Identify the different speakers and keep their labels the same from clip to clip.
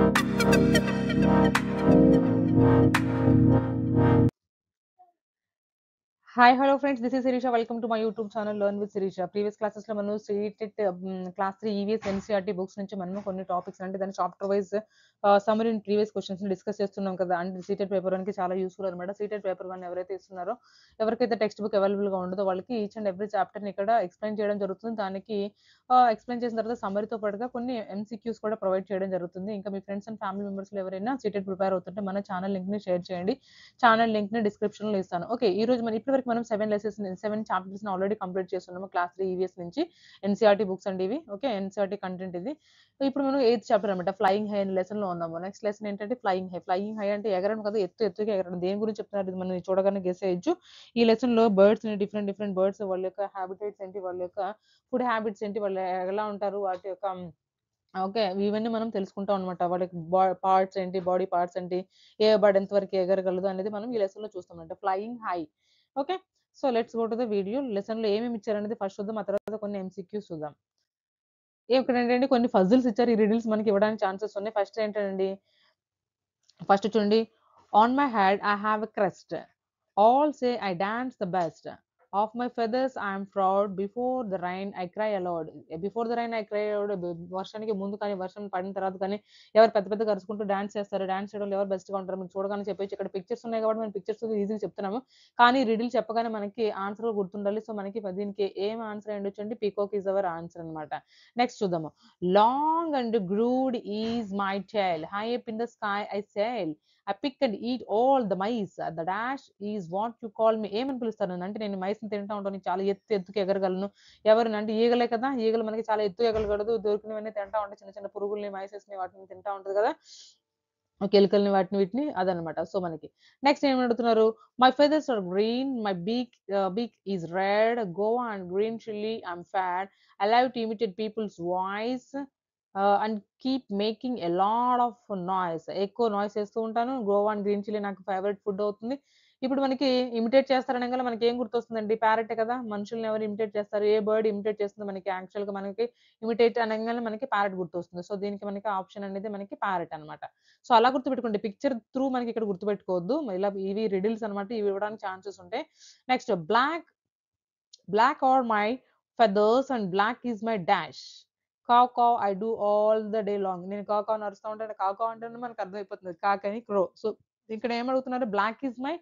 Speaker 1: Hi, hello friends. This is Sirisha. Welcome to my YouTube channel Learn with Sirisha. Previous classes లో మనం CTET class 3 EVS NCERT books నుంచి మనం కొన్ని topics అంటే దాని chapter wise summary in previous questions discuss చేస్తున్నాం కదా. And CTET paper 1 కి చాలా యూస్ఫుల్ అనమాట. CTET పేపర్ 1 ఎవరైతే ఇస్తున్నారో ఎవరికైతే టెక్స్ట్ బుక్ అవైలబుల్ గా ఉండదో వాళ్ళకి ఈచ్ అండ్ ఎవ్రీ చాప్టర్ ని ఇక్కడ ఎక్స్ప్లెయిన్ చేయడం జరుగుతుంది. దానికి ఎక్స్ప్లెయిన్ చేసిన తర్వాత సమ్మరీతో పాటుగా కొన్ని MCQs కూడా ప్రొవైడ్ చేయడం జరుగుతుంది. ఇంకా మీ ఫ్రెండ్స్ అండ్ ఫ్యామిలీ మెంబర్స్ లో ఎవరైనా CTET ప్రిపేర్ అవుతుంటే మన ఛానల్ లింక్ ని షేర్ చేయండి. ఛానల్ లింక్ ని డిస్క్రిప్షన్ లో ఇస్తాను. ఓకే, ఈ రోజు మనం ఇప్పటివరకు మనం 7 చాప్టర్స్ ఆల్రెడీ కంప్లీట్ చేస్తున్నాము క్లాస్ 3 ఈవీఎస్ నుంచి. NCERT బుక్స్ అండి ఇవి. ఓకే, NCERT కంటెంట్ ఇది. ఇప్పుడు మనం 8th చాప్టర్ అనమాట, ఫ్లయింగ్ హై అనే లెసన్ లో ఉన్నాము. నెక్స్ట్ లెసన్ ఏంటంటే ఫ్లయింగ్ హై. ఫ్లయింగ్ హై అంటే ఎగరడం కదా, ఎత్తుగా ఎగరడం. దేని గురించి చెప్తున్నారు ఇది మనం చూడగానే గెస్ చేయొచ్చు. ఈ లెసన్ లో బర్డ్స్ ని, డిఫరెంట్ బర్డ్స్ వాళ్ళ యొక్క హ్యాబిటేట్స్ ఏంటి, వాళ్ళ యొక్క ఫుడ్ హ్యాబిట్స్ ఏంటి, వాళ్ళు ఎలా ఉంటారు, వాటి యొక్క ఓకే, ఇవన్నీ మనం తెలుసుకుంటాం అనమాట. వాళ్ళకి పార్ట్స్ ఏంటి, బాడీ పార్ట్స్ ఏంటి, ఏ బర్డ్ ఎంత వరకు ఎగరగలదు అనేది మనం ఈ లెసన్ లో చూస్తామంట. Flying high. Okay, so let's go to the video. Lesson లో ఏమేమి ఇచ్చారనేది ఫస్ట్ చూద్దాం, ఆ తర్వాత కొన్ని MCQs చూద్దాం. ఇక్కడ ఏంటంటే కొన్ని ఫజిల్స్ ఇచ్చారు. ఈ రిడిల్స్ మనకి ఇవ్వడానికి ఛాన్సెస్ ఉన్నాయి. ఫస్ట్ ఏంటండి, ఫస్ట్ చూడండి. On my head I have a crest, all say I dance the best, of my feathers I'm proud, before the rain I cry allowed. Before the rain I cry allowed, వర్షానికి ముందు కానీ వర్షం పడిన తర్వాత కానీ ఎవరు పెద్ద పెద్ద కరుచుకుంటూ డాన్స్ చేస్తారు, డాన్స్ చేయడం ఎవరు బెస్ట్ గా ఉంటారు మీరు చూడగానే చెప్పేసి. ఇక్కడ పిక్చర్స్ ఉన్నాయి కాబట్టి మనం పిక్చర్స్ ఈజీగా చెప్తున్నాము, కానీ రిడిల్ చెప్పగానే మనకి ఆన్సర్ గుర్తుండాలి. సో మనకి దీనికి ఏం ఆన్సర్ అయ్యి ఉండొచ్చు అంటే పీకాక్ ఈజ్ అవర్ ఆన్సర్ అనమాట. నెక్స్ట్ చూద్దాము. Long and grand is my tail, high up in the sky I sail, I pick and eat all the mice. The dash is what you call me. ఏమని పిలుస్తారు నన్ను అంటే నేను మైస్ని తింటా ఉంటాను, చాలా ఎత్తుకు ఎగరగలను. ఎవరిని అంటే ఈగలే కదా, ఈగలు మనకి చాలా ఎత్తు ఎగరగలదు, దొరికినవన్నీ తింటా ఉంటాయి, చిన్న చిన్న పురుగుల్ని, మైసెస్ని, వాటిని తింటా ఉంటది కదా, ఎలుకల్ని, వాటిని వీటిని, అదనమాట. సో మనకి నెక్స్ట్ ఏం అడుగుతున్నారు. My feathers are green, my beak is red, guava and green chilli I'm fat, I love to imitate people's voice and keep making a lot of noise. ఎక్కువ నాయిస్ చేస్తూ ఉంటాను. గోవా అండ్ గ్రీన్ చిల్లీ నాకు favourite food అవుతుంది. ఇప్పుడు మనకి imitate చేస్తారనగా మనకి ఏం గుర్తొస్తుందండి, parrot కదా. మనుషుల్ని ఎవరు ఇమిటేట్ చేస్తారు, ఏ బర్డ్ ఇమిటేట్ చేస్తుంది మనకి, యాక్చువల్ గా మనకి ఇమిటేట్ అనగానే మనకి ప్యారెట్ గుర్తొస్తుంది. సో దీనికి మనకి ఆప్షన్ అనేది మనకి ప్యారెట్ అనమాట. సో అలా గుర్తుపెట్టుకోండి, పిక్చర్ త్రూ మనకి ఇక్కడ గుర్తుపెట్టుకోవద్దు. ఇలా ఇవి రిడిల్స్ అనమాట, ఇవి ఇవ్వడానికి ఛాన్సెస్ ఉంటాయి. Next black are my feathers and black is my dash, caw caw I do all the day long. నేను కావ్ కావ్ నడుస్తూ ఉంటాను, కావ్ కావ్ అంటే మనకు అర్థమైపోతుంది కాక్ అని, క్రో. సో ఇక్కడ ఏమడుగుతున్నారు, బ్లాక్ ఈజ్ మై,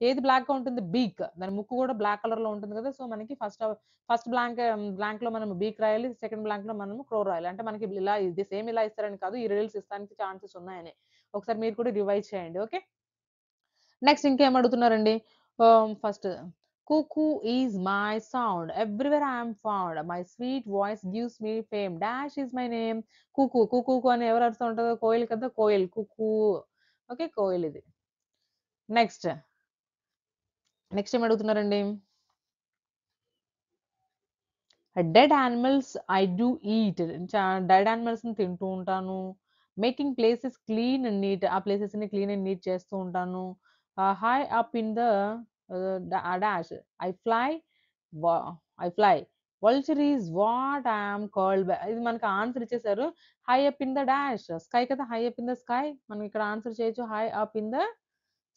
Speaker 1: ఏది బ్లాక్ గా ఉంటుంది, బీక్. దాని ముక్కు కూడా బ్లాక్ కలర్ లో ఉంటుంది కదా. సో మనకి ఫస్ట్ బ్లాంక్ లో మనం బీక్ రాయాలి, సెకండ్ బ్లాంక్ లో మనం క్రో రాయాలి. అంటే మనకి ఇలా ఇది సేమ్ ఇలా ఇస్తారని కాదు, ఈ రిడిల్స్ ఇస్తానికి ఛాన్సెస్ ఉన్నాయని ఒకసారి మీరు కూడా రివైజ్ చేయండి. ఓకే, నెక్స్ట్ ఇంకేం అడుగుతున్నారండి. First cuckoo is my sound, everywhere I am found, my sweet voice gives me fame, dash is my name. Kuku అని ఎవరు అరుస్తూ ఉంటారో, కోయిల్ కదా, కోయిల్ కుకు. ఓకే, కోయిల్ ఇది. నెక్స్ట్ ఏం అడుగుతున్నారండి. Dead animals I do eat, dead animals ని తింటూ ఉంటాను. Making places clean and neat, ఆ ప్లేసెస్ ని క్లీన్ అండ్ నీట్ చేస్తూ ఉంటాను. High up in the dash I fly vulture is what I'm called by. ఇది మనకి ఆన్సర్ ఇచ్చేసారు. High up in the dash, sky కదా, high up in the sky. మనం ఇక్కడ ఆన్సర్ చేయొచ్చు high up in the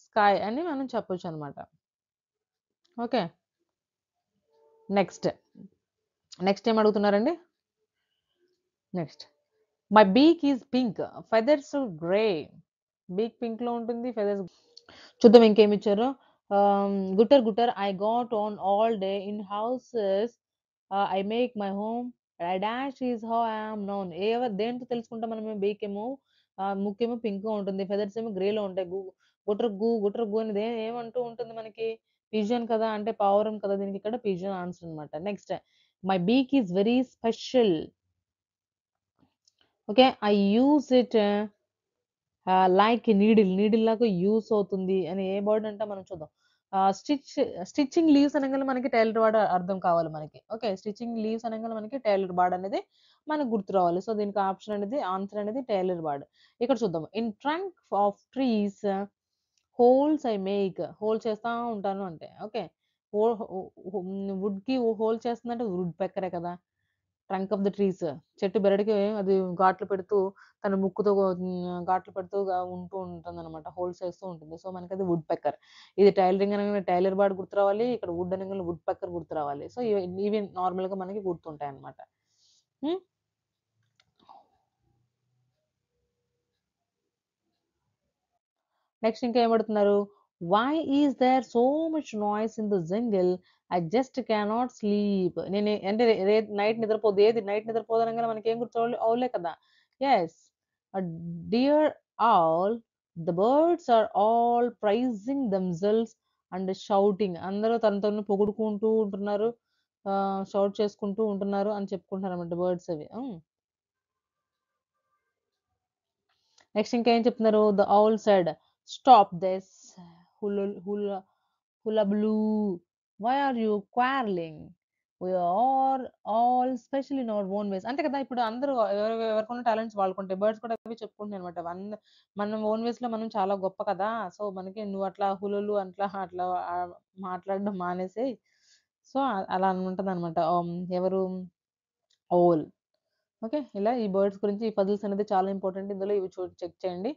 Speaker 1: sky అని మనం చెప్పొచ్చు అనమాట. ఓకే, నెక్స్ట్ ఏం అడుగుతున్నారండి. Next my beak is pink, feathers grey. Beak pink లో ఉంటుంది, ఫెదర్స్. చూద్దాం ఇంకేమి ఇచ్చారు. గుటర్ I got on all day in houses I make my home, I dash is how I'm known. దేంతో తెలుసుకుంటాం మనం, బీక్ ఏమో ముక్కేమో పింక్ గా ఉంటుంది, ఫెదర్స్ ఏమో గ్రే లో ఉంటాయి. గుటర్ గు అనేది ఏమంటూ ఉంటుంది మనకి, పిజన్ కదా, అంటే పావురం కదా. దీనికి ఇక్కడ పిజన్ ఆన్సర్ అనమాట. Next my beak is very special. Okay, I use it like needle లాగా యూస్ అవుతుంది అని ఏ వర్డ్ అంటే మనం చూద్దాం. స్టిచ్చింగ్ లీవ్స్ అనగానే మనకి టైలర్ వర్డ్ అర్థం కావాలి మనకి. ఓకే, స్టిచ్చింగ్ లీవ్స్ అనగానే మనకి టైలర్ వర్డ్ అనేది మనకు గుర్తు రావాలి. సో దీనికి ఆప్షన్ అనేది ఆన్సర్ అనేది టైలర్ వర్డ్. ఇక్కడ చూద్దాం. In trunk of trees holes I make, hole చేస్తా ఉంటాను అంటే. ఓకే, వుడ్ కి హోల్ చేస్తుందంటే వుడ్ పెక్కరే కదా. Trunk of the trees. చెట్టు బెరడుకి అది ఘాట్లు పెడుతూ తన ముక్కుతో ఘాట్లు పెడుతూ ఉంటూ ఉంటుందన్నమాట. హోల్స్ ఏస్తూ ఉంటుంది. సో, మనకది వుడ్ పెక్కర్. ఇది టైలరింగ్ అనంగానే టైలర్ బర్డ్ గుర్తు రావాలి. ఇక్కడ వుడ్ అనంగానే వుడ్ పెక్కర్ గుర్తు రావాలి. సో, ఇవి నార్మల్‌గా మనకి గుర్తుంటాయన్నమాట. హ్మ్. నెక్స్ట్ ఇంకా ఏమడుగుతున్నారు? Why is there so much noise in the jungle? I just cannot sleep. నేను అంటే నైట్ నిద్రపోద్దు. ఏది నైట్ నిద్రపోదు అనంగానే మనకేం గుర్తు ఔలే కదా! Yes. Dear all the birds are all praising themselves and shouting. అందరూ తను తను పొగుడుకుంటూ ఉంటున్నారు. షౌట్ చేసుకుంటూ ఉంటున్నారు అని చెప్పుకుంటున్నారన్నమాట బర్డ్స్ అవి. హ్మ్. నెక్స్ట్ ఇంకా ఏం చెప్తున్నారు? The owl said, stop this హులుల్ హుల hullabaloo. Why are you quarrelling? We are all special in our own ways. అంతే కదా! ఇప్పుడు అందరూ ఎవరికున్న టాలెంట్స్ వాళ్ళకుంటాయి. బర్డ్స్ కూడా అవి చెప్పుకుంటున్నాయన్నమాట. మనం ఓన్ వేస్‌లో మనం చాలా గొప్ప కదా! సో, మనకి నువ్వు అట్లా హులులు అట్లా మాట్లాడడం మానేసేయి. సో, అలా ఉంటదన్నమాట. ఎవరు ఓల్. ఓకే. ఇలా ఈ బర్డ్స్ గురించి ఈ పజిల్స్ అనేది చాలా ఇంపార్టెంట్. ఇందులో ఇవి చెక్ చేయండి.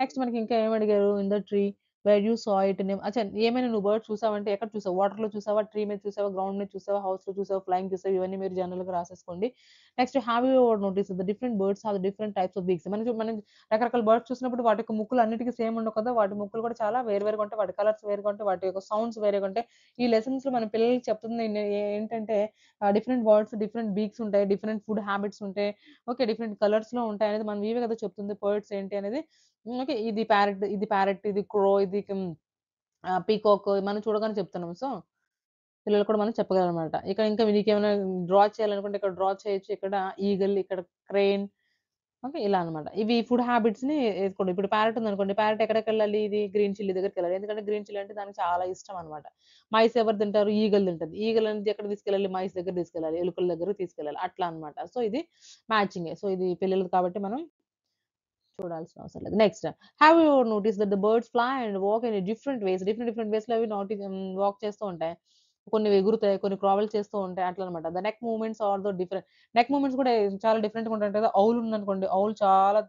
Speaker 1: నెక్స్ట్ మనకి ఇంకా ఏమడిగారు? In the tree where you saw it name. అచ్చా, ఏమైనా నువ్వు బర్డ్ చూసావంటే ఎక్కడ చూసావు? వాటర్‌లో చూసావా? ట్రీ మీద చూసావా? గ్రౌండ్ మీద చూసావా? హౌస్‌లో చూసావా? ఫ్లయింగ్ చూసావా? ఇవన్నీ మీరు జనరల్‌గా రాసేసుకోండి. Next have you ever noticed the different birds have different types of beaks. మనం రకరకాల బర్డ్స్ చూసినప్పుడు వాటి యొక్క ముక్కులు అన్నిటికి సేమ్ ఉండవు కదా! వాటి ముక్కులు కూడా చాలా వేరు వేరుగా ఉంటాయి. వాటి కలర్స్ వేరుగా ఉంటాయి. వాటి యొక్క సౌండ్స్ వేరేగా ఉంటాయి. ఈ లెసన్స్‌లో మన పిల్లలకి చెప్తుంది ఏంటంటే డిఫరెంట్ బర్డ్స్, డిఫరెంట్ బీక్స్ ఉంటాయి. డిఫరెంట్ ఫుడ్ హ్యాబిట్స్ ఉంటాయి. ఓకే. డిఫరెంట్ కలర్స్‌లో ఉంటాయనేది మనం ఇవే కదా చెప్తుంది బర్డ్స్ ఏంటి అనేది. ఓకే. ఇది ప్యారట్, ఇది క్రో, ఇది పీకాక్ మనం చూడగానే చెప్తున్నాం. సో, పిల్లలకి కూడా మనం చెప్పగలమనమాట. ఇంకా నీకేమైనా డ్రా చేయాలనుకుంటే ఇక్కడ డ్రా చేయొచ్చు. ఇక్కడ ఈగిల్, ఇక్కడ క్రేన్. ఓకే. ఇలా అన్నమాట. ఇవి ఫుడ్ హ్యాబిట్స్‌ని ఎత్తుకోండి. ఇప్పుడు ప్యారట్ ఉందనుకోండి. ప్యారట్ ఎక్కడికెళ్ళాలి? ఇది గ్రీన్ చిల్లీ దగ్గరికెళ్ళాలి. ఎందుకంటే గ్రీన్ చిల్లీ అంటే దానికి చాలా ఇష్టం అన్నమాట. మైస్ ఎవరు తింటారు? ఈగలు తింటది. ఈగలు అనేది ఎక్కడికి తీసుకెళ్ళాలి? మైస్ దగ్గరికి తీసుకెళ్ళాలి. ఎలుకల దగ్గరికి తీసుకెళ్ళాలి. అట్లా అన్నమాట. సో, ఇది మ్యాచింగే. సో, ఇది పిల్లలది కాబట్టి మనం చూడాల్సిన అవసరం లేదు. Next, have you notice that the birds fly and walk in different ways. Different different వేస్‌లో అవి వాక్ చేస్తూ ఉంటాయి. కొన్ని ఎగురుతాయి, కొన్ని క్రావెల్ చేస్తూ ఉంటాయి అట్లనమాట. The neck movements are the different. Neck మూవ్‌మెంట్స్ కూడా చాలా డిఫరెంట్‌గా ఉంటాయి కదా! ఔల్ ఉందనుకోండి. ఔల్ చాలా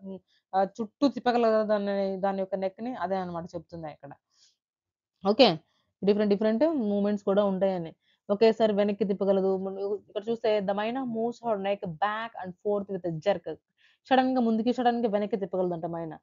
Speaker 1: చుట్టూ తిప్పగలదు కదా! దాని యొక్క నెక్‌ని అదే అన్నమాట చెప్తుంది ఇక్కడ. ఓకే. డిఫరెంట్ డిఫరెంట్ మూవ్‌మెంట్స్ కూడా ఉంటాయని. ఒకేసారి వెనక్కి తిప్పగలదు. ఇక్కడ చూస్తే the Maina moves her neck back and fourth with a jerk. సడెన్‌గా ముందుకి, సడెన్‌గా వెనక్కి తిప్పగలదంట మైనా.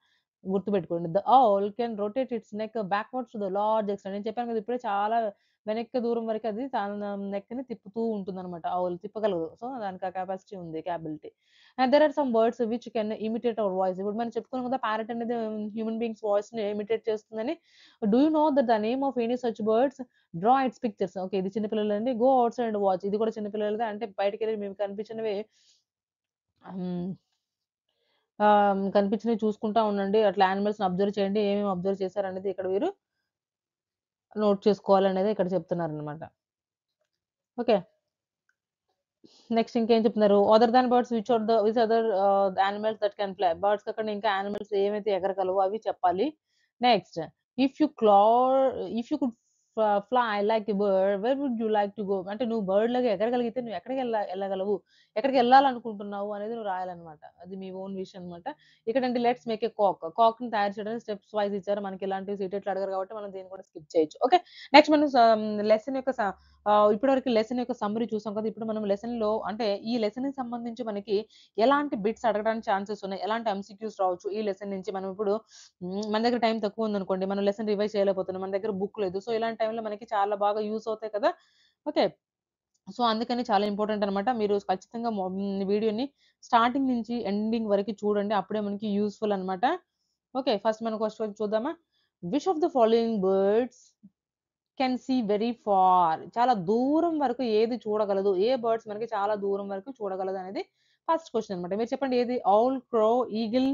Speaker 1: గుర్తుపెట్టుకోండి. The owl can rotate it's neck backwards to the large extent. నేను చెప్పాను కదా! ఇప్పుడే చాలా వెనక్కి దూరం వరకు అది తన నెక్‌ని తిప్పుతూ ఉంటుందన్నమాట. ఔల్ తిప్పగలదు. సో, దానికి ఆ కెపాసిటీ ఉంది. Capability. And there are some birds which can imitate our voice. ఇప్పుడు మనం చెప్పుకున్నాం కదా! పారట్ అనేది హ్యూమన్ బీయింగ్స్ వాయిస్‌ని ఇమిటేట్ చేస్తుందని. Do you know that the name of any such birds? Draw its pictures. Okay. ఇది చిన్న పిల్లలండి. Go outside and watch. ఇది కూడా చిన్న పిల్లలదే. అంటే బయటికెళ్ళి మీకు కనిపించినవి హ్మ్. కనిపించినవి చూసుకుంటా ఉండండి. అట్లా యానిమల్స్‌ని అబ్జర్వ్ చేయండి. ఏమేమి అబ్జర్వ్ చేశారనేది ఇక్కడ మీరు నోట్ చేసుకోవాలనేది ఇక్కడ చెప్తున్నారనమాట. ఓకే. నెక్స్ట్ ఇంకేం చెప్తున్నారు? Other than birds which other animals that can fly. Birds కాకుండా ఇంకా యానిమల్స్ ఏవైతే ఎగరగలవో అవి చెప్పాలి. నెక్స్ట్, ఇఫ్ యూ క్లా if you could fly like a bird where would you like to go? అంటే నువ్వు బర్డ్ లాగా ఎగరగలిగితే నువ్వు ఎళ్ళగలవు? ఎక్కడికెళ్ళాలనుకుంటున్నావు అనేది నువ్వు రాయాలన్నమాట. అది మీ ఓన్ విష్ అన్నమాట. ఇక్కడంటే లెట్స్ మేక్ ఎ కాక్. కాక్‌ని తయారు చేయడానికి స్టెప్స్ వైస్ ఇచ్చారు. మనకి ఇలాంటివి సీటెట్‌లో అడగరు కాబట్టి మనం దీన్ని కూడా స్కిప్ చేయొచ్చు. ఓకే. నెక్స్ట్ మనం లెసన్ యొక్క ఇప్పటివరకు లెసన్ యొక్క సమ్మరీ చూసాం కదా! ఇప్పుడు మనం లెసన్‌లో అంటే ఈ లెసన్‌కి సంబంధించి మనకి ఎలాంటి బిట్స్ అడగడానికి ఛాన్సెస్ ఉన్నాయి? ఎలాంటి ఎంసీక్యూస్ రావచ్చు ఈ లెసన్ నుంచి? మనం ఇప్పుడు మన దగ్గర టైం తక్కువుందనుకోండి. మనం లెసన్ రివైజ్ చేయలేకపోతున్నాం. మన దగ్గర బుక్ లేదు. సో, ఇలాంటి టైంలో మనకి చాలా బాగా యూజ్ అవుతాయి కదా! ఓకే. సో, అందుకని చాలా ఇంపార్టెంట్ అన్నమాట. మీరు ఖచ్చితంగా వీడియోని స్టార్టింగ్ నుంచి ఎండింగ్ వరకు చూడండి. అప్పుడే మనకి యూజ్‌ఫుల్ అన్నమాట. ఓకే. ఫస్ట్ వన్ చూద్దామా? Which of the following birds can see very far. చాలా దూరం వరకు ఏది చూడగలదు? ఏ బర్డ్స్ మనకి చాలా దూరం వరకు చూడగలదనేది ఫస్ట్ క్వెషన్ అన్నమాట. మీరు చెప్పండి ఏది? ఔల్, క్రో, ఈగిల్,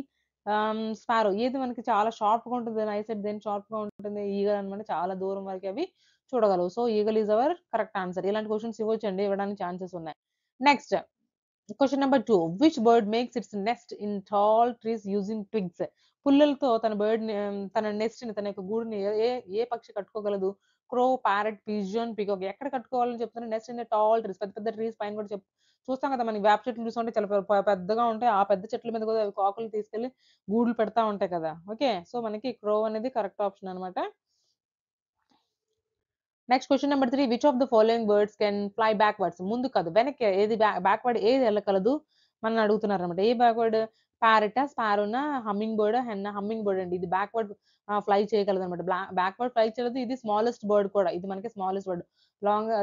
Speaker 1: స్పారో ఏది మనకి చాలా షార్ప్‌గా ఉంటుంది? ఐసైట్ దేనికి షార్ప్‌గా ఉంటుంది? ఈగల్ అన్నమాట. చాలా దూరం వరకు అవి చూడగలవు. So, eagle is our correct answer. ఇలాంటి క్వెషన్స్ ఇవ్వొచ్చండి. ఇవ్వడానికి ఛాన్సెస్ ఉన్నాయి. Next, question number 2. Which bird makes its nest in tall trees using twigs? పుల్లలతో తన నెస్ట్‌ని తన యొక్క గూడుని ఏ ఏ ఏ పక్షి కట్టుకోగలదు? క్రో, ప్యారట్, పిజియన్, పీకాక్ ఎక్కడ కట్టుకోవాలని చెప్తున్నారు? నెస్ట్ ఇన్ టాల్ ట్రీస్ పెద్ద పెద్ద ట్రీస్ పైన కూడా చూస్తాం కదా మనకి వేప చెట్లు చూస్తుంటే చాలా పెద్దగా ఉంటాయి. ఆ పెద్ద చెట్ల మీద కూడా అవి కాకులు తీసుకెళ్ళి గూడులు పెడతా ఉంటాయి కదా! ఓకే. సో, మనకి క్రో అనేది కరెక్ట్ ఆప్షన్ అన్నమాట. Next question number 3 which of the following birds can fly backwards ముందుకు కాదు వెనక్కి ఏది బ్యాక్‌వర్డ్ ఏది ఎళ్ళగలదు మనల్ని అడుగుతున్నారన్నమాట. ఏ బ్యాక్‌వర్డ్ ప్యారటా, స్పారోనా, హమ్మింగ్ బర్డ్, హెన్నా హమ్మింగ్ బర్డ్ అండి. ఇది బ్యాక్‌వర్డ్ ఫ్లై చేయగలదన్నమాట. బ్యాక్‌వర్డ్ ఫ్లై చేయలేదు. ఇది స్మాలెస్ట్ బర్డ్ కూడా. ఇది మనకి స్మాలెస్ట్ బర్డ్.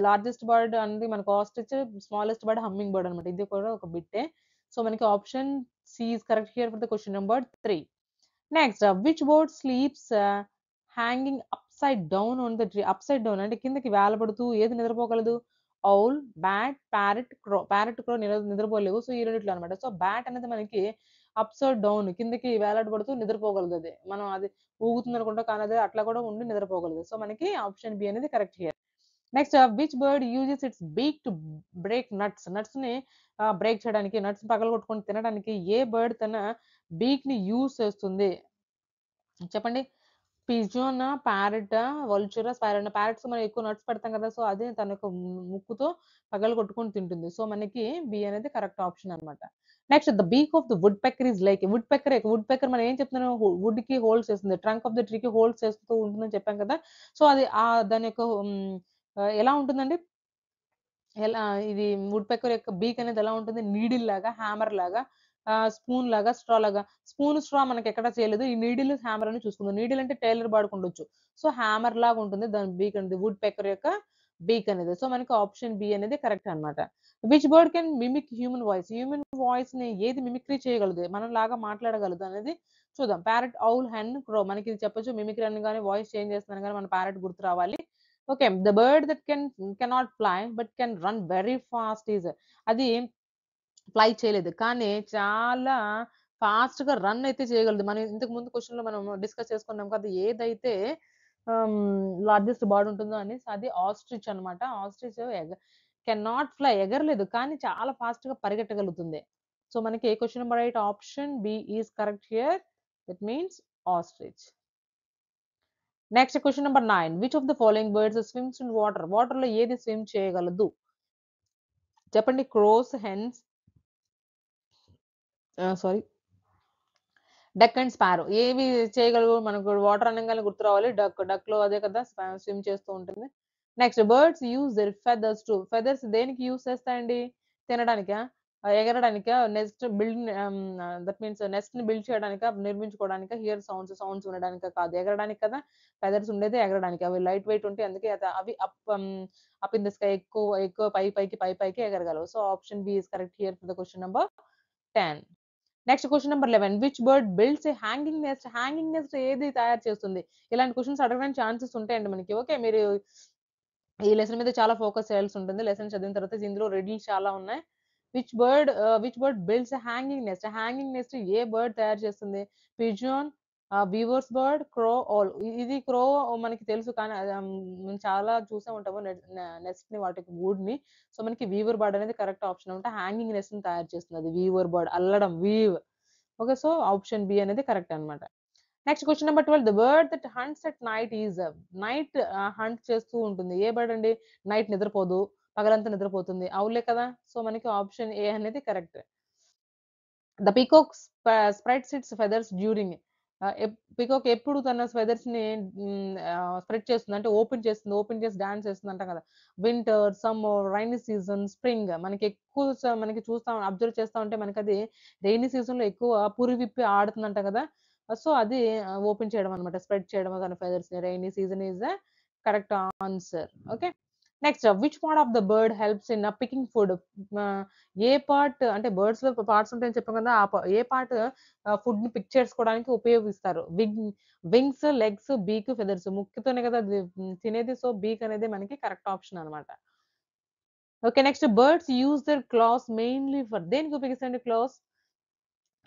Speaker 1: లార్జెస్ట్ బర్డ్ అనేది మనకు ostrich, smallest bird hummingbird అన్నమాట. ఇది కూడా ఒక బిట్టే. సో మనకి option C is correct here for the question number 3. Next which bird sleeps hanging upside down on the tree. Upside down అంటే కిందకి వేలబడుతూ ఏది నిద్రపోగలదు? Owl, bat, parrot, crow. Parrot, crow నిద్రపోలేవు. సో, ఈ రెండిట్లో అన్నమాట. సో, బ్యాట్ అనేది మనకి అప్‌సైడ్ డౌన్ కిందకి వేలాడబడుతూ నిద్రపోగలదది. మనం అది ఊగుతుందనుకుంటాం. కానీ అది అట్లా కూడా ఉండి నిద్రపోగలదు. సో, మనకి ఆప్షన్ బి అనేది correct here. Next which bird uses its beak to break nuts. నట్స్‌ని బ్రేక్ చేయడానికి, నట్స్‌ని పగలగొట్టుకొని తినడానికి ఏ బర్డ్ తన బీక్‌ని యూజ్ చేస్తుంది? చెప్పండి. పిజియోనా, ప్యారటా, వల్చరా, స్పైరోనా. ప్యారట్స్ మనం ఎక్కువ నట్స్ పెడతాం కదా! సో, అదే తన యొక్క ముక్కుతో పగలగొట్టుకొని తింటుంది. సో, మనకి బి అనేది కరెక్ట్ ఆప్షన్ అన్నమాట. Next the beak of the woodpecker is like woodpecker మనం ఏం చెప్తున్నాం వుడ్‌కి హోల్స్ చేస్తుంది. ట్రంక్ ఆఫ్ ద ట్రీకి హోల్స్ చేస్తూ ఉంటుందని చెప్పాం కదా! సో, అది దాని యొక్క ఎలా ఉంటుందండి? ఎలా ఇది వుడ్ పెక్కర్ యొక్క బీక్ అనేది ఎలా ఉంటుంది? నీడిల్ లాగా, హామర్ లాగా, స్పూన్ లాగా, స్ట్రా లాగా. స్పూన్, స్ట్రా మనకెక్కడ చేయలేదు. ఈ నీడిల్, హామర్ అని చూసుకుందాం. నీడిల్ అంటే టైలర్ వాడుకుండొచ్చు. సో, హామర్ లాగా ఉంటుంది దాని బీక్ అనేది. వుడ్ పెక్కర్ యొక్క బీక్ అనేది. సో, మనకి ఆప్షన్ బి అనేది కరెక్ట్ అన్నమాట. Which bird can mimic human voice? Human వాయిస్‌ని ఏది మిమిక్రీ చేయగలదు? మనలాగా మాట్లాడగలదు అనేది చూద్దాం. Parrot, owl, hen, crow. మనకి ఇది చెప్పొచ్చు. మిమిక్రీ అనగానే వాయిస్ చేంజ్ చేస్తున్నాను గాని మన ప్యారట్ గుర్తు రావాలి. Okay. The bird that cannot fly but can run very fast is అది ఫ్లై చేయలేదు. కానీ చాలా ఫాస్ట్‌గా రన్ అయితే చేయగలదు. మనం ఇంతకు ముందు క్వెషన్‌లో మనం డిస్కస్ చేసుకున్నాం కదా! ఏదైతే లార్జెస్ట్ బర్డ్ ఉంటుందో అనేసి అది ఆస్ట్రిచ్ అన్నమాట. ఆస్ట్రిచ్ కెనాట్ ఫ్లై ఎగరలేదు. కానీ చాలా ఫాస్ట్‌గా పరిగెట్టగలుగుతుంది. సో, మనకి question number 8 option B is correct here. That means ostrich. Next question number 9 which of the following birds swims in water? వాటర్‌లో ఏది స్విమ్ చేయగలదు? చెప్పండి. Crows, hens sorry duck and sparrow. ఏవి చేయగలవు? మనకు వాటర్ అనంగానే గుర్తు రావాలి. డక్‌లో అదే కదా! స్విమ్ చేస్తూ ఉంటుంది. Next birds use their feathers to feathers దేనికి యూజ్ చేస్తాయండి? తినడానికా? ఎగరడానికా? నెస్ట్ బిల్డ్ దట్ మీన్స్ నెస్ట్‌ని బిల్డ్ చేయడానికా? నిర్మించుకోవడానికా? హియర్ సౌండ్స్ వినడానికా? కాదు. ఎగరడానికి కదా! ఫెదర్స్ ఉండేదే ఎగరడానికి. అవి లైట్ వెయిట్ ఉంటాయి. అందుకే అవి అప్ ఇన్ ద స్కై ఎక్కువ ఎక్కువ పైకి ఎగరగలవు. So, option B is correct here for the question number 10. Next question number 11 which bird builds a hanging nest? Hanging nest ఏది తయారు చేస్తుంది? ఇలాంటి క్వెషన్స్ అడగడానికి ఛాన్సెస్ ఉంటాయండి మనకి. ఓకే. మీరు ఈ లెసన్ మీద చాలా ఫోకస్ చేయాల్సి ఉంటుంది. లెసన్ చదివిన తర్వాత ఇందులో రిడిల్స్ చాలా ఉన్నాయి. Which bird builds a hanging nest? Hanging nest ఏ బర్డ్ తయారు చేస్తుంది? Pigeon, weavers bird, crow, owl. ఇది క్రో మనకి తెలుసు కానీ చాలా చూసే ఉంటాము నెస్ట్‌ని వాటికి గూడుని. సో, మనకి వీవర్ బర్డ్ అనేది కరెక్ట్ ఆప్షన్ అనమాట. హ్యాంగింగ్ నెస్ట్‌ని తయారు చేస్తుంది అది వీవర్ బర్డ్ అల్లడం ఓకే. సో, ఆప్షన్ బి అనేది కరెక్ట్ అన్నమాట. Next question number 12 the bird that hunts at night is night hunt చేస్తూ ఉంటుంది. ఏ బర్డ్ అండి? నైట్ నిద్రపోదు. పగలంతా నిద్రపోతుంది. అవులే కదా! సో, మనకి ఆప్షన్ ఏ అనేది correct. The peacock spreads its feathers during peacock ఎప్పుడు తన ఫెదర్స్‌ని స్ప్రెడ్ చేస్తుంది. అంటే ఓపెన్ చేస్తుంది. ఓపెన్ చేసి డాన్స్ చేస్తుంది అంటాం కదా! Winter, summer, rainy season, spring మనకి ఎక్కువ మనకి చూస్తాం అబ్జర్వ్ చేస్తా ఉంటే మనకది రెయినీ సీజన్‌లో ఎక్కువ పురి విప్పి ఆడుతుందంట కదా! సో, అది ఓపెన్ చేయడం అన్నమాట. స్ప్రెడ్ చేయడం తన ఫెదర్స్‌ని. Rainy season is the correct answer. Okay. Next which part of the bird helps in picking food? Ah, ఏ పార్ట్ అంటే బర్డ్స్‌లో పార్ట్స్ ఉంటాయని చెప్పాం కదా! ఏ పార్ట్ ఫుడ్‌ని పిక్ చేసుకోవడానికి ఉపయోగిస్తారు? వింగ్స్, లెగ్స్, బీక్, ఫెదర్స్ ముక్కుతోనే కదా అది తినేది. సో, బీక్ అనేది మనకి కరెక్ట్ ఆప్షన్ అన్నమాట. Okay. Next birds use their claws mainly for దేనికి ఉపయోగిస్తారండి claws?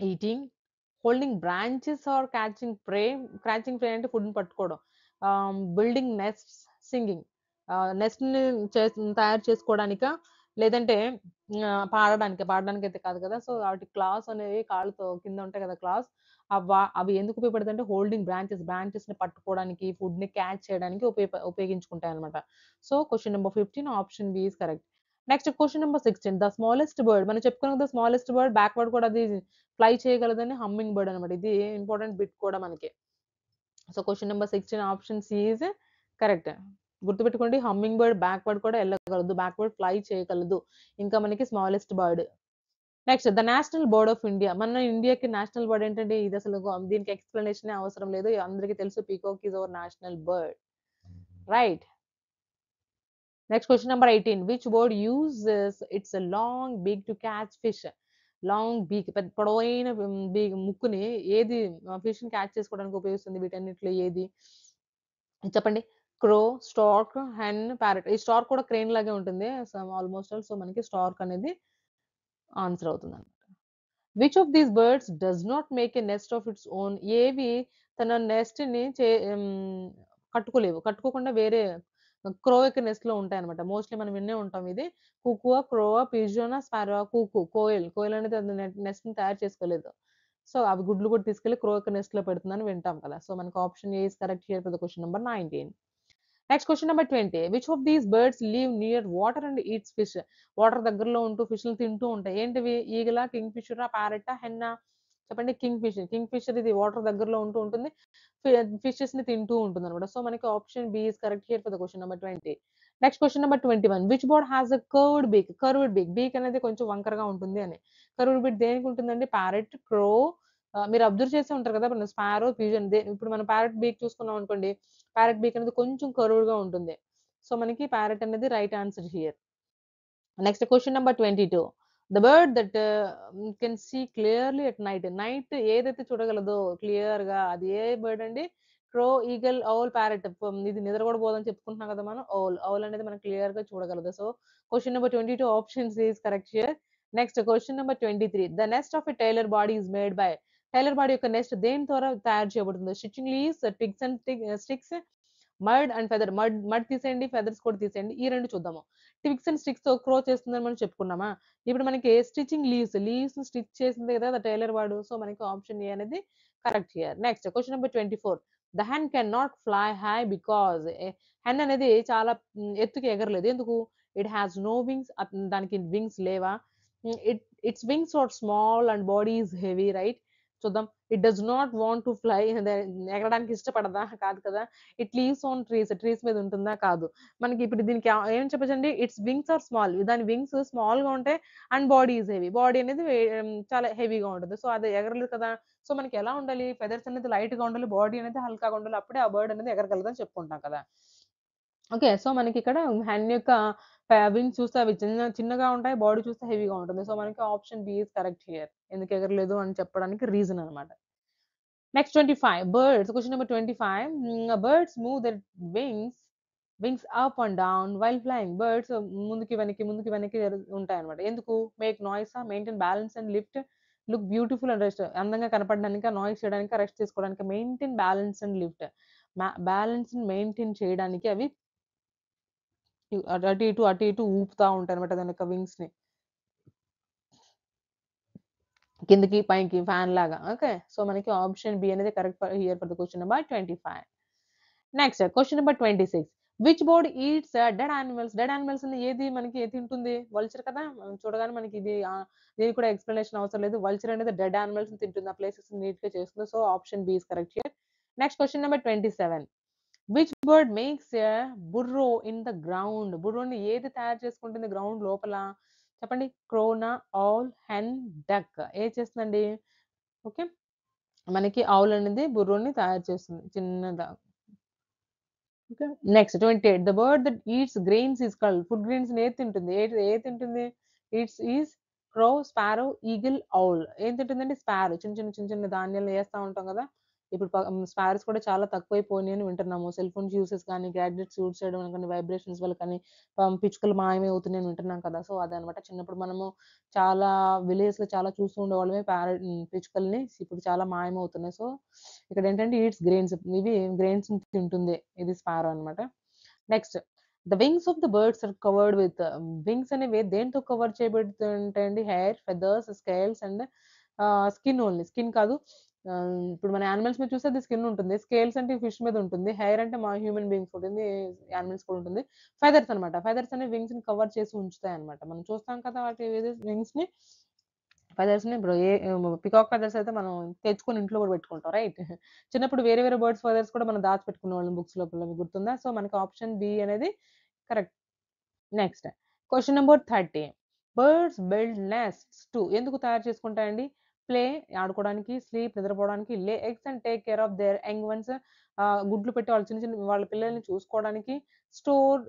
Speaker 1: Eating, holding branches or catching prey అంటే ఫుడ్‌ని పట్టుకోవడం. Building nests, singing. నెస్ట్‌ని తయారు చేసుకోవడానికా? లేదంటే పాడడానికైతే కాదు కదా! సో, వాటి క్లాస్ అనేవి కాళ్ళతో కింద ఉంటాయి కదా! క్లాస్. అవి ఎందుకు ఉపయోగపడతాయంటే హోల్డింగ్ బ్రాంచెస్‌ని పట్టుకోవడానికి, ఫుడ్‌ని క్యాచ్ చేయడానికి ఉపయోగించుకుంటాయన్నమాట. So, question number 15 option B is correct. Next question number 16. The smallest bird, మనం చెప్పుకున్నాం కదా స్మాలెస్ట్ బర్డ్ బ్యాక్వర్డ్ కూడా అది ఫ్లై చేయగలదని హమ్మింగ్ బర్డ్ అనమాట. ఇది ఇంపార్టెంట్ బిట్ కూడా మనకి. So question number 16 option C is correct. గుర్తుపెట్టుకోండి, హమ్మింగ్ బర్డ్ బ్యాక్వర్డ్ కూడా వెళ్ళగలదు, బ్యాక్వర్డ్ ఫ్లై చేయగలదు. ఇంకా మనకి smallest bird. Next the national bird of India, మన ఇండియాకి నేషనల్ బర్డ్ ఏంటంటే ఇది అసలు దీనికి ఎక్స్ప్లెనేషన్ అవసరం లేదు, అందరికీ తెలుసు, peacock is our national bird, right. Next question number 18. Which bird uses its long beak to catch fish? Long beak, పెద్ద పొడవైన బీక్ ముక్కుని ఏది ఫిష్ ని క్యాచ్ చేసుకోవడానికి ఉపయోగిస్తుంది? వీటన్నిటిలో ఏది చెప్పండి? Crow, stork, hen, parrot. ఈ స్టార్క్ కూడా క్రేన్ లాగే ఉంటుంది ఆల్మోస్ట్ ఆల్. సో మనకి స్టార్క్ అనేది ఆన్సర్ అవుతుంది అనమాట. Which of these birds does not make a nest of its own? ఏవి తన నెస్ట్ ని కట్టుకోలేవు, కట్టుకోకుండా వేరే క్రో యొక్క నెస్ట్ లో ఉంటాయి అనమాట. మోస్ట్లీ మనం విన్నే ఉంటాం ఇది. కుకువా, క్రోవా, పిజోనా, స్పారో, కుకు, కోయల్. కోయల్ అనేది అది నెస్ట్ ని తయారు చేసుకోలేదు. సో అవి గుడ్లు కూడా తీసుకెళ్లి క్రో యొక్క నెస్ట్ లో పెడుతుందని వింటాం కదా. సో మనకి option A is correct here for the question number 19. Next question number 20. Which of these birds live near water and eats fish? Water దగ్గరలో ఉంటూ ఫిష్లు తింటూ ఉంటాయి. ఏంటివి? ఈగల, కింగ్ ఫిషరా, ప్యారెట్టా, హెన్నా? చెప్పండి. Kingfisher. కింగ్ ఫిషర్ ఇది వాటర్ దగ్గరలో ఉంటూ ఉంటుంది, ఫిషెస్ ని తింటూ ఉంటుంది అనమాట. సో మనకి option B is correct here for the question number 20. Next question number 21. Which bird has a curved beak? Curved beak, beak అనేది కొంచెం వంకరగా ఉంటుంది అని. కర్వ్డ్ బీక్ దేనికి ఉంటుందండి? Parrot, crow. మీరు అబ్జర్వ్ చేసి ఉంటారు కదా, స్పారో, పిజన్. ఇప్పుడు మనం ప్యారెట్ బీక్ చూసుకున్నాం అనుకోండి, ప్యారెట్ బీక్ అనేది కొంచెం కర్వ్డ్ గా ఉంటుంది. సో మనకి ప్యారెట్ అనేది right answer here. Next question number 22. The bird that can see clearly at night. Night ఏదైతే చూడగలదో క్లియర్ గా, అది ఏ బర్డ్ అండి? Crow, eagle, owl, parrot. ఇది నిద్ర కూడా పోదని చెప్పుకుంటున్నాం కదా మనం. ఔల్, ఔల్ అనేది మనం క్లియర్ గా చూడగలదు. So question number 22 options is correct here. Next question number 23. The nest of a tailor bird is made by? Tailor bird యొక్క నెస్ట్ దేని ద్వారా తయారు చేయబడుతుంది? Stitching leaves, twigs and sticks, mud and feather. Mud తీసేయండి, feathers కూడా తీసేయండి. ఈ రెండు చూద్దాము. ట్విగ్స్ అండ్ స్టిక్స్ తో క్రో చేస్తుందని మనం చెప్పుకున్నామా? ఇప్పుడు మనకి స్టిచ్చింగ్ లీవ్స్, లీవ్స్ స్టిచ్ చేసింది కదా టైలర్ వాడు. సో మనకి ఆప్షన్ ఏ అనేది correct here. Next question number 24. The hen can not fly high because? Hen అనేది చాలా ఎత్తుకి ఎగరలేదు, ఎందుకు? ఇట్ హ్యాస్ నో వింగ్స్, దానికి వింగ్స్ లేవా? Its wings are small and body is heavy, right. చూద్దాం. It does not want to fly, ఎగరడానికి ఇష్టపడదా? కాదు కదా. It lives on trees, trees మీద ఉంటుందా? కాదు. మనకి ఇప్పుడు దీనికి ఏం చెప్పచ్చండి? ఇట్స్ వింగ్స్ ఆర్ స్మాల్, దాని వింగ్స్ స్మాల్ గా ఉంటాయి, and body is heavy, body అనేది చాలా హెవీగా ఉంటుంది. సో అది ఎగరలేదు కదా. సో మనకి ఎలా ఉండాలి? ఫెదర్స్ అనేది లైట్ గా ఉండాలి, బాడీ అనేది హల్కాగా ఉండాలి, అప్పుడే ఆ బర్డ్ అనేది ఎగరగలదని చెప్పుకుంటాం కదా. ఓకే. సో మనకి ఇక్కడ హెన్ యొక్క వింగ్స్ చూస్తే అవి చిన్నగా ఉంటాయి, బాడీ చూస్తే హెవీగా ఉంటుంది. సో మనకి option B is correct here. ఎందుకు ఎగరలేదు అని చెప్పడానికి రీజన్ అనమాట. Next 25. Birds, question number 25. Birds move their wings wings up and down while flying. Birds ముందుకి వెనక్కి ఉంటాయన్నమాట. ఎందుకు? Make noise, maintain balance and lift, look beautiful and rest. అందంగా కనపడడానికి, నాయిస్ చేయడానికి, రెస్ట్ తీసుకోవడానికి, maintain balance and lift. Balance maintain చేయడానికి అవి అటు ఇటు ఊపుతా ఉంటాయి అనమాట దాని యొక్క వింగ్స్ ని, కిందకి పైకి ఫ్యాన్ లాగా. ఓకే. సో మనకి ఆప్షన్ బి అనేది correct here for the question number 25. Next question number 26. Which bird eats dead animals? Dead animals ఏది మనకి తింటుంది? వల్చర్ కదా. మనం చూడగానే మనకి ఇది దీనికి కూడా ఎక్స్ప్లెనేషన్ అవసరం లేదు. వల్చర్ అనేది డెడ్ యానిమల్స్ తింటుంది, ఆ ప్లేసెస్ నీట్ గా చేస్తుంది. So option B is correct here. Next question number 27. Which bird makes a burrow in the ground? బుర్రోని ఏది తయారు చేసుకుంటుంది గ్రౌండ్ లోపల? చెప్పండి. క్రోనా, ఆల్, హెన్, డక్. ఏది చేస్తుందండి? ఓకే. మనకి ఆవుల్ అనేది బుర్రోని తయారు చేస్తుంది చిన్నదా. Okay. Next 28. The bird that eats grains is called? Food grains ఏది తింటుంది? ఏది తింటుంది? Eats is crow, sparrow, eagle, owl. ఏం తింటుందండి? స్పారో. చిన్న చిన్న ధాన్యాలు వేస్తా ఉంటాం కదా. ఇప్పుడు స్పారోస్ కూడా చాలా తక్కువైపోయినాయి అని వింటున్నాము. సెల్ ఫోన్స్ యూసెస్ కానీ, గ్యాడ్జెట్స్ యూజ్ చేయడం వల్ల కానీ, వైబ్రేషన్స్ వల్ల కానీ పిచ్చుకలు మాయమవుతున్నాయి అని వింటున్నాం కదా. సో అదనమాట. చిన్నప్పుడు మనము చాలా విలేజ్ లో చాలా చూస్తూ ఉండేవాళ్ళమే పిచ్చుకల్ని. ఇప్పుడు చాలా మాయమవుతున్నాయి. సో ఇక్కడ ఏంటంటే ఈట్స్ గ్రెయిన్స్, ఇవి గ్రెయిన్స్ తింటుంది. ఇది స్పారో అన్నమాట. Next, the wings of the birds are covered with. Wings అనేవి దేంతో కవర్ చేయబడుతుంటాయండి? Hair, feathers, scales and skin only. Skin కాదు, ఇప్పుడు మన యానిమల్స్ మీద చూస్తే అది స్కిన్ ఉంటుంది. స్కేల్స్ అంటే ఫిష్ మీద ఉంటుంది. హెయిర్ అంటే మా హ్యూమన్ బీయింగ్స్ ఉంటుంది. యానిమల్స్ కూడా ఉంటుంది. ఫెదర్స్ అన్నమాట. ఫెదర్స్ అనేవి వింగ్స్‌ని కవర్ చేసి ఉంచుతాయన్నమాట. మనం చూస్తాం కదా! వాటి వింగ్స్‌ని. ఫెదర్స్‌ని ఇప్పుడు పికాక్ ఫెదర్స్ అయితే మనం తెచ్చుకొని ఇంట్లో కూడా పెట్టుకుంటాం. రైట్? చిన్నప్పుడు వేరే వేరే బర్డ్స్ ఫెదర్స్ కూడా మనం దాచిపెట్టుకునేవాళ్ళం బుక్స్ లోపల. మీకు గుర్తుందా? సో, మనకి ఆప్షన్ బి అనేది correct. Next question number 30. Birds build nests ఎందుకు తయారు చేసుకుంటాయండి? ప్లే ఆడుకోవడానికి, స్లీప్ నిద్రపోవడానికి, lay eggs and take care of their young ones గుడ్లు పెట్టి వాళ్ళ చిన్న చిన్న వాళ్ళ పిల్లల్ని చూసుకోవడానికి, స్టోర్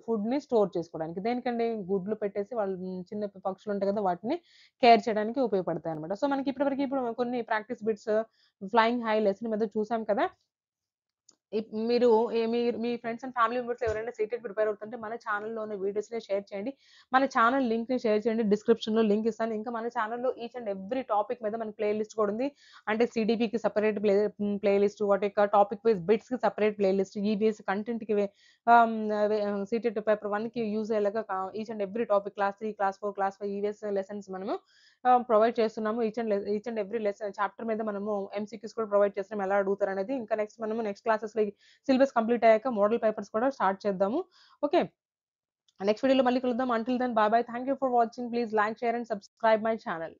Speaker 1: ఫుడ్‌ని స్టోర్ చేసుకోవడానికి. దేనికండి? గుడ్లు పెట్టేసి వాళ్ళు చిన్న పక్షులు ఉంటాయి కదా! వాటిని కేర్ చేయడానికి ఉపయోగపడతాయన్నమాట. సో, మనకి ఇప్పటివరకు ఇప్పుడు కొన్ని practice bits flying high lesson మీద చూసాం కదా! మీరు మీరు మీ ఫ్రెండ్స్ అండ్ ఫ్యామిలీ మెంబర్స్ ఎవరైనా సీటెట్ ప్రిపేర్ అవుతుంటే మన ఛానెల్‌లోని వీడియోస్‌ని షేర్ చేయండి. మన ఛానెల్ లింక్‌ని షేర్ చేయండి. డిస్క్రిప్షన్‌లో లింక్ ఇస్తాను. ఇంకా మన ఛానెల్‌లో ఈచ్ అండ్ ఎవ్రీ టాపిక్ మీద మనకి ప్లే లిస్ట్ కూడా ఉంది. అంటే సీడీపీకి సెపరేట్ ప్లే లిస్ట్, వాటి యొక్క టాపిక్ వైస్ బిట్స్‌కి సెపరేట్ ప్లే లిస్ట్, ఈవీఎస్ కంటెంట్‌కి సీటెట్ పేపర్ 1కి యూజ్ అయ్యేలాగా each and every topic class 3, class 4, class 5 EVS lessons మనము ప్రొవైడ్ చేస్తున్నాము. ఈచ్ అండ్ ఎవ్రీ చాప్టర్ మీద మనము ఎంసీక్యూస్ కూడా ప్రొవైడ్ చేస్తున్నాం. ఎలా అడుగుతారనేది. ఇంకా నెక్స్ట్ క్లాసెస్‌లో సిలబస్ కంప్లీట్ అయ్యాక మోడల్ పేపర్స్ కూడా స్టార్ట్ చేద్దాము. ఓకే. నెక్స్ట్ వీడియోలో మళ్ళీ కలుద్దాం. Until then bye bye. Thank you for watching. Please like, share and subscribe my channel.